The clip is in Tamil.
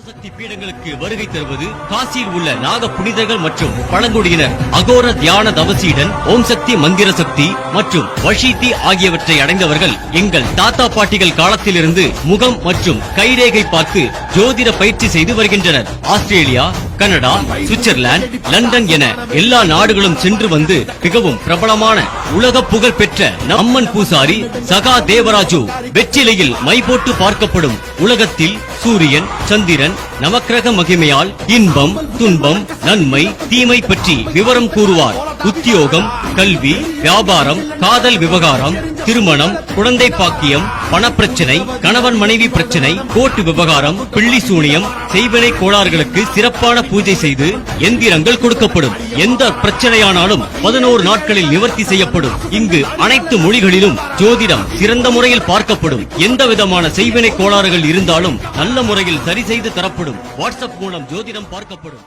சக்தி பீடங்களுக்கு வருகை தருவது காசியில் உள்ள நாக புனிதர்கள் மற்றும் பழங்குடியினர் அகோர தியான தவசீடன் ஓம் சக்தி மந்திர சக்தி மற்றும் வஷீதி ஆகியவற்றை அடைந்தவர்கள் எங்கள் தாத்தா பாட்டிகள் காலத்திலிருந்து முகம் மற்றும் கைரேகை பார்த்து ஜோதிட பயிற்சி செய்து வருகின்றனர். ஆஸ்திரேலியா, கனடா, சுவிட்சர்லாந்து, லண்டன் என எல்லா நாடுகளும் சென்று வந்து மிகவும் பிரபலமான உலக புகழ் பெற்ற அம்மன் பூசாரி சகா தேவராஜு வெற்றிலையில் மை போட்டு பார்க்கப்படும். உலகத்தில் சூரியன், சந்திரன், நவக்கிரக மகிமையால் இன்பம், துன்பம், நன்மை, தீமை பற்றி விவரம் கூறுவார். உத்தியோகம், கல்வி, வியாபாரம், காதல் விவகாரம், திருமணம், குழந்தை பாக்கியம், பணப்பிரச்சனை, கணவன் மனைவி பிரச்சனை, கோர்ட்டு விவகாரம், பிள்ளி சூனியம், செய்வினை கோளாறுகளுக்கு சிறப்பான பூஜை செய்து எந்திரங்கள் கொடுக்கப்படும். எந்த பிரச்சனையானாலும் 11 நாட்களில் நிவர்த்தி செய்யப்படும். இங்கு அனைத்து மொழிகளிலும் ஜோதிடம் சிறந்த முறையில் பார்க்கப்படும். எந்த விதமான செய்வினை கோளாறுகள் இருந்தாலும் நல்ல முறையில் சரி செய்து தரப்படும். வாட்ஸ்அப் மூலம் ஜோதிடம் பார்க்கப்படும்.